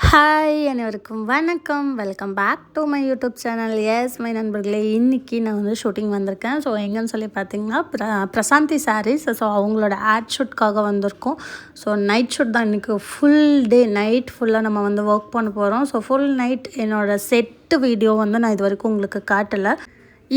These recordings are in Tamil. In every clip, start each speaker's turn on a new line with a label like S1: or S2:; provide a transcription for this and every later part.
S1: ஹாய் அனைவருக்கும் வணக்கம். Welcome back to my YouTube channel. Yes my நண்பர்களே, இன்றைக்கி நான் வந்து ஷூட்டிங் வந்திருக்கேன். ஸோ எங்கேன்னு சொல்லி பார்த்தீங்கன்னா பிரசாந்தி சாரீஸ். ஸோ அவங்களோட ஆட் ஷூட்காக வந்திருக்கோம். ஸோ நைட் ஷூட் தான் இன்றைக்கி. ஃபுல் டே நைட் ஃபுல்லாக நம்ம வந்து ஒர்க் பண்ண போகிறோம். ஸோ ஃபுல் நைட் என்னோடய செட்டு வீடியோ வந்து நான் இது வரைக்கும் உங்களுக்கு காட்டலை.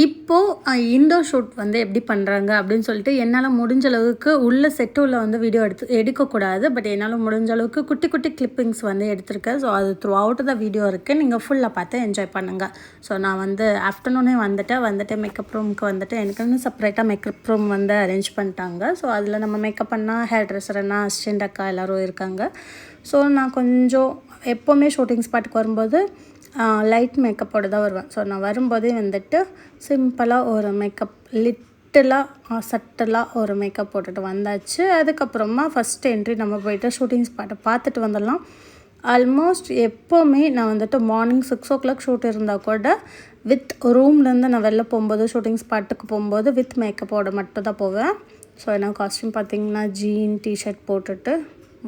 S1: இப்போது இண்டோர் ஷூட் வந்து எப்படி பண்ணுறாங்க அப்படின்னு சொல்லிட்டு என்னால் முடிஞ்ச அளவுக்கு உள்ள செட்டுள்ள வந்து வீடியோ எடுக்கக்கூடாது. பட் என்னால் முடிஞ்ச அளவுக்கு குட்டி குட்டி கிளிப்பிங்ஸ் வந்து எடுத்திருக்கேன். ஸோ அது த்ரூ அவுட் தான் வீடியோ இருக்குது. நீங்கள் ஃபுல்லாக பார்த்து என்ஜாய் பண்ணுங்கள். ஸோ நான் வந்து ஆஃப்டர்நூனே வந்துட்டு மேக்கப் ரூமுக்கு வந்துட்டு எனக்கு செப்பரேட்டாக மேக்கப் ரூம் வந்து அரேஞ்ச் பண்ணிட்டாங்க. ஸோ அதில் நம்ம மேக்கப் பண்ணால் ஹேர் ட்ரெஸ்ஸர் அண்ணா, அசிஸ்டண்ட் அக்கா எல்லோரும் இருக்காங்க. ஸோ நான் கொஞ்சம் எப்போவுமே ஷூட்டிங் ஸ்பாட்டுக்கு வரும்போது லைட் மேக்கப்போடு தான் வருவேன். ஸோ நான் வரும்போதே வந்துட்டு சிம்பிளாக ஒரு மேக்கப் சட்டலாக ஒரு மேக்கப் போட்டுட்டு வந்தாச்சு. அதுக்கப்புறமா ஃபஸ்ட் என்ட்ரி நம்ம போய்ட்டு ஷூட்டிங் ஸ்பாட்டை பார்த்துட்டு வந்துடலாம். ஆல்மோஸ்ட் எப்போவுமே நான் வந்துட்டு மார்னிங் 6 o'clock ஷூட் இருந்தால் கூட வித் ரூம்லேருந்து நான் வெளில போகும்போது ஷூட்டிங் ஸ்பாட்டுக்கு போகும்போது வித் மேக்கப்போட மட்டும் தான் போவேன். ஸோ என்ன காஸ்ட்யூம் பார்த்திங்கன்னா ஜீன் டிஷர்ட் போட்டுட்டு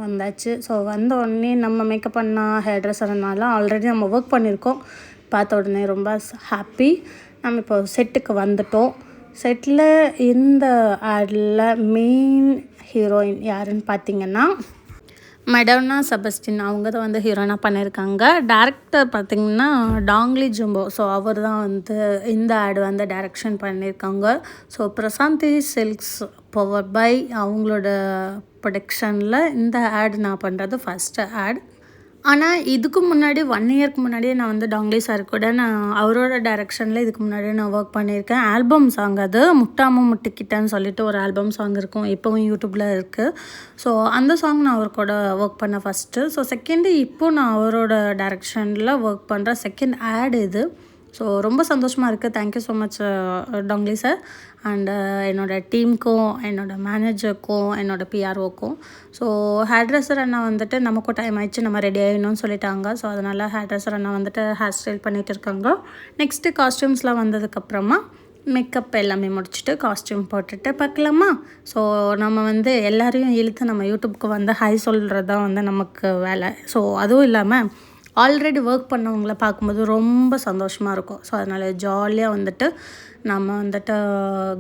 S1: வந்தாச்சு. ஸோ வந்த உடனே நம்ம மேக்கப் பண்ணால் ஹேர் ட்ரெஸ்ஸர்னால ஆல்ரெடி நம்ம ஒர்க் பண்ணியிருக்கோம். பார்த்த உடனே ரொம்ப ஹாப்பி. நம்ம இப்போ செட்டுக்கு வந்துட்டோம். செட்டில் இந்த ஆடில் மெயின் ஹீரோயின் யாருன்னு பார்த்திங்கன்னா மெடோனா செபஸ்டின். அவங்க தான் வந்து ஹீரோயினாக பண்ணியிருக்காங்க. டேரக்டர் பார்த்திங்கன்னா டாங்லி ஜும்போ. ஸோ அவர் தான் வந்து இந்த ஆடு வந்து டைரக்ஷன் பண்ணியிருக்காங்க. So Prashanthi Silks power by அவங்களோட ப்ரொடக்ஷனில் இந்த ஆட் நான் பண்ணுறது ஃபஸ்ட்டு ஆட். ஆனால் இதுக்கு முன்னாடி 1 yearக்கு முன்னாடியே நான் வந்து டாங்லி சார் கூட நான் அவரோட டைரக்ஷனில் இதுக்கு முன்னாடியே நான் ஒர்க் பண்ணியிருக்கேன். ஆல்பம் சாங் அது முட்டாம முட்டிக்கிட்டேன்னு சொல்லிட்டு ஒரு ஆல்பம் சாங் இருக்கும், இப்போவும் யூடியூப்பில் இருக்குது. ஸோ அந்த சாங் நான் அவர் கூட ஒர்க் பண்ணேன் ஃபஸ்ட்டு. ஸோ செகண்டு இப்போது நான் அவரோட டைரக்ஷனில் ஒர்க் பண்ணுற செகண்ட் ஆட் இது. ஸோ ரொம்ப சந்தோஷமாக இருக்குது. தேங்க்யூ ஸோ மச் டாங்லி சார். அண்டு என்னோடய டீமுக்கும், என்னோடய மேனேஜருக்கும், என்னோடய பிஆர்ஓக்கும். ஸோ ஹேர் ட்ரெஸ்ஸர் அண்ணா வந்துட்டு நமக்கும் டைம் ஆயிடுச்சு, நம்ம ரெடி ஆகிடணும்னு சொல்லிட்டாங்க. ஸோ அதனால் ஹேர் ட்ரெஸ்ஸர் அண்ணா வந்துட்டு ஹேர் ஸ்டைல் பண்ணிகிட்டு இருக்காங்க. நெக்ஸ்ட்டு காஸ்ட்யூம்ஸ்லாம் வந்ததுக்கப்புறமா மேக்கப் எல்லாமே முடிச்சுட்டு காஸ்ட்யூம் போட்டுட்டு பார்க்கலாமா? ஸோ நம்ம வந்து எல்லோரையும் இழுத்து நம்ம யூடியூப்க்கு வந்து ஹாய் சொல்கிறது தான் வந்து நமக்கு வேலை. ஸோ அதுவும் இல்லாமல் ஆல்ரெடி ஒர்க் பண்ணவங்கள பார்க்கும்போது ரொம்ப சந்தோஷமாக இருக்கும். ஸோ அதனால் ஜாலியாக வந்துட்டு நம்ம வந்துட்டு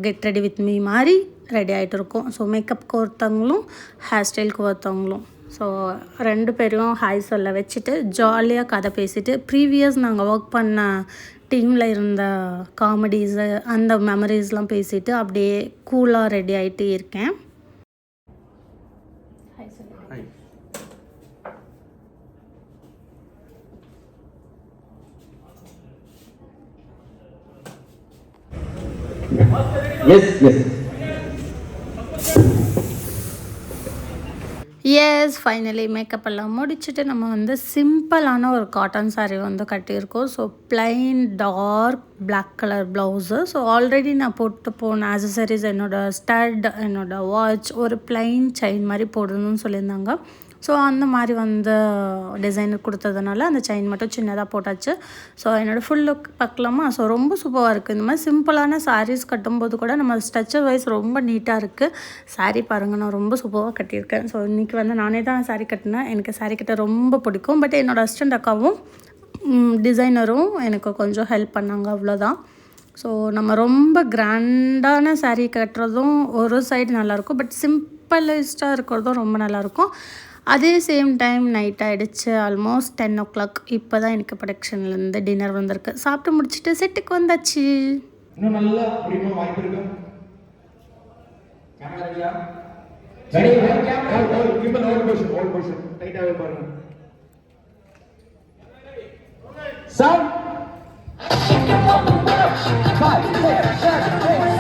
S1: கெட் ரெடி வித் மீ மாதிரி ரெடி ஆகிட்டு இருக்கோம். ஸோ மேக்கப்புக்கு ஒருத்தவங்களும் ஹேர் ஸ்டைலுக்கு ஒருத்தவங்களும். ஸோ 2 பேரையும் ஹாய் சொல்ல வச்சுட்டு ஜாலியாக கதை பேசிவிட்டு ப்ரீவியஸ் நாங்கள் ஒர்க் பண்ண டீமில் இருந்த காமெடிஸு அந்த மெமரிஸ்லாம் பேசிவிட்டு அப்படியே கூலாக ரெடி ஆகிட்டு இருக்கேன். எஸ் ஃபைனலி மேக்கப் எல்லாம் முடிச்சுட்டு நம்ம வந்து சிம்பிளான ஒரு காட்டன் சாரீ வந்து கட்டியிருக்கோம். So plain dark black colour blouse. So already நான் போட்டு போன ஆக்சசரிஸ் என்னோடய ஸ்டட், என்னோடய வாட்ச், ஒரு பிளைன் செயின் மாதிரி போடணும்னு சொல்லியிருந்தாங்க. ஸோ அந்த மாதிரி வந்து டிசைனர் கொடுத்ததுனால அந்த செயின் மட்டும் சின்னதாக போட்டாச்சு. ஸோ என்னோடய ஃபுல் லுக் பார்க்கலாமா? ஸோ ரொம்ப சூப்பராக இருக்குது. இந்த மாதிரி சிம்பிளான சாரீஸ் கட்டும்போது கூட நம்ம ஸ்ட்ரக்சர் வைஸ் ரொம்ப நீட்டாக இருக்குது. சாரீ பாருங்கள், நான் ரொம்ப சூப்பராக கட்டியிருக்கேன். ஸோ இன்றைக்கி வந்து நானே தான் சாரீ கட்டினேன். எனக்கு சாரீ கட்ட ரொம்ப பிடிக்கும். பட் என்னோடய அசிஸ்டண்ட் அக்காவும் டிசைனரும் எனக்கு கொஞ்சம் ஹெல்ப் பண்ணாங்க, அவ்வளோதான். ஸோ நம்ம ரொம்ப கிராண்டான சாரீ கட்டுறதும் ஒரு சைடு நல்லாயிருக்கும், பட் சிம்பிளைஸ்டாக இருக்கிறதும் ரொம்ப நல்லாயிருக்கும். அதே சேம் டைம் நைட் ஆகிடுச்சு, ஆல்மோஸ்ட் 10 o'clock. இப்போ தான் எனக்கு ப்ரொடக்ஷன்லேருந்து டின்னர் வந்திருக்கு. சாப்பிட்டு முடிச்சுட்டு செட்டுக்கு வந்தாச்சு.
S2: இன்னும் நல்லா முடியுமா? வாய்ப்பு இருக்கு. கேமரா ரெடியா? Ready. Keep on hold position டைட்டாவே பாருங்க. Sound 5 6 7 8.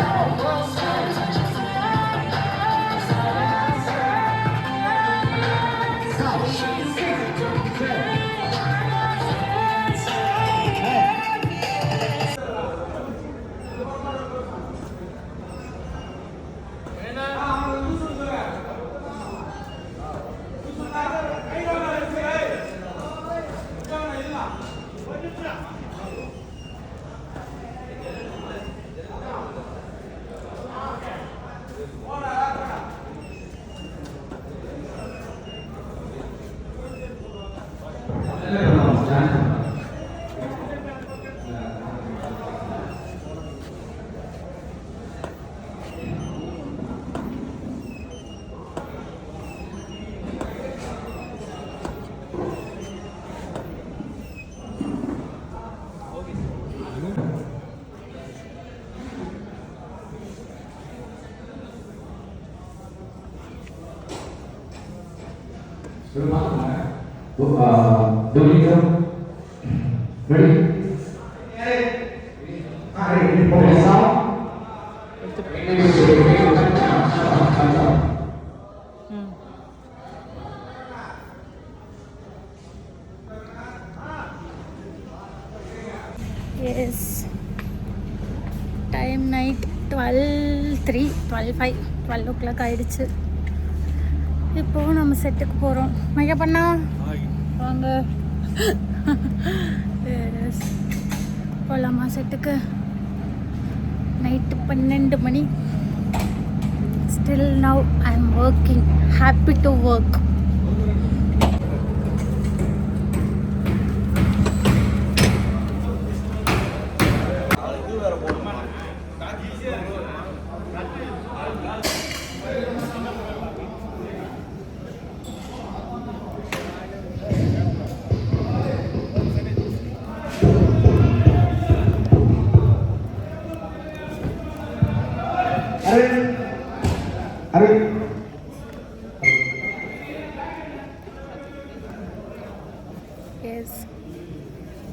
S1: S time night 12 o'clock ஆயிடுச்சு. இப்போது நம்ம செட்டுக்கு போகிறோம். மையா பண்ணா வாங்க. எஸ் போகலாமா செட்டுக்கு? நைட்டு 12 மணி. Still now I am working. Happy to work. Yes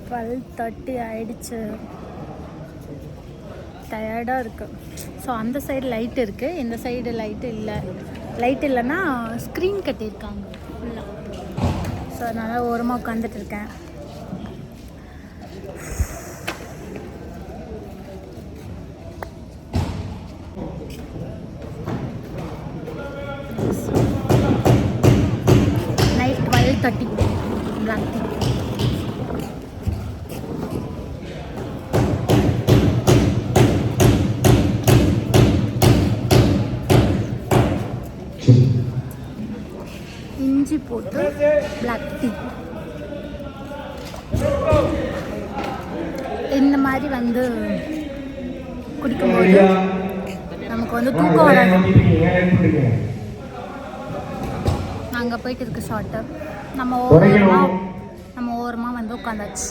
S1: 12:30 ஆயிடுச்சு. டயர்டாக இருக்குது. ஸோ அந்த சைடு லைட் இருக்குது, இந்த சைடு லைட்டு இல்லை. லைட் இல்லைன்னா ஸ்க்ரீன் கட்டியிருக்காங்க ஃபுல்லாக. ஸோ அதனால் ஓரமாக உட்காந்துட்டு இருக்கேன். Night 12:30 black tea. இஞ்சி போட்டு பிளாக் டீ. இந்த மாதிரி வந்து குடிக்கும்போது நமக்கு வந்து தூக்கம் வராது. அங்கே போயிட்டு இருக்கு ஷார்ட்டு. நம்ம ஓரமாக வந்து உட்காந்தாச்சு.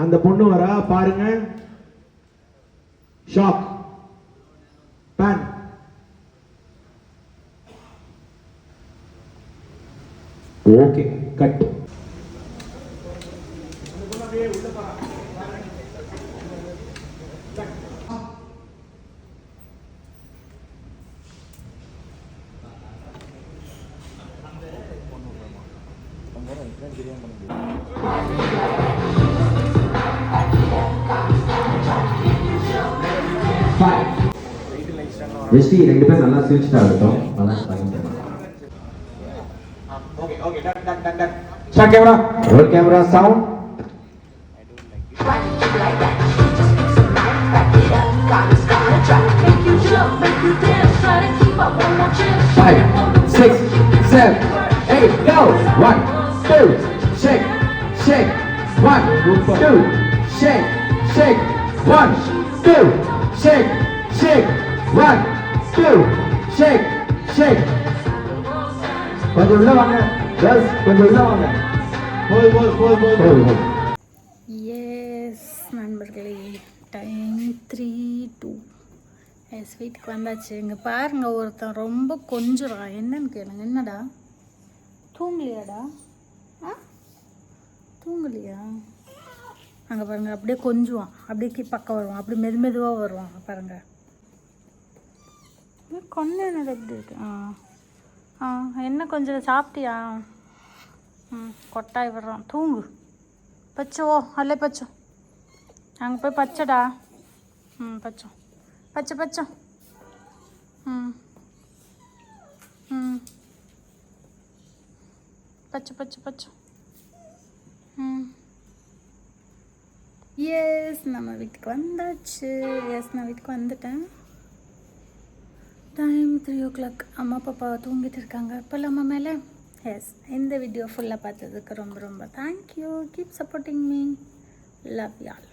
S2: அந்த பொண்ணு வரா பாருங்க. ஷாக் பேன். Okay cut.
S3: வெஸ்டி ரெண்டு பேரும் நல்லா சிரிச்சுட்டா இருக்கட்டும்.
S2: Okay okay done done done done. Start camera. Roll camera sound. Five, 6, 7, 8, go. 1, 2, shake, shake. 1, 2, shake, shake. 1, 2, shake, shake. 1, 2, shake, shake. கொஞ்சம் உள்ள வாங்க. கேர்ள்ஸ் கொஞ்சம் உள்ள வாங்க. போய்.
S1: எஸ் நண்பர்களே, டைம் 3:02. எஸ் வீட்டுக்கு வந்தாச்சு. இங்கே பாருங்க, ஒருத்தன் ரொம்ப கொஞ்சம் என்னன்னு கேளுங்க. என்னடா தூங்கலையாடா? தூங்கலையா? அங்கே பாருங்கள், அப்படியே கொஞ்சுவான், அப்படியே பக்கம் வருவான், அப்படி மெதுவாக வருவான் பாருங்கள். கொஞ்சம் என்னது எப்படி இருக்கு? என்ன கொஞ்சம் சாப்பிட்டியா? கொட்டாய் விடுறான். தூங்கு பச்சோ, அல்லே பச்சோ. அங்கே போய் பச்சைடா. பச்சோம் பச்சை பச்சோம். பச்சை பச்சை பச்சோம். எஸ் நம்ம வீட்டுக்கு வந்தாச்சு. நான் வீட்டுக்கு வந்துட்டேன். Time 3 o'clock. அம்மா பாப்பா தூங்கிட்டு இருக்காங்க. இப்போ அம்மா மேலே. எஸ், இந்த வீடியோ ஃபுல்லாக பார்த்ததுக்கு ரொம்ப ரொம்ப thank you. Keep supporting me. Love you all.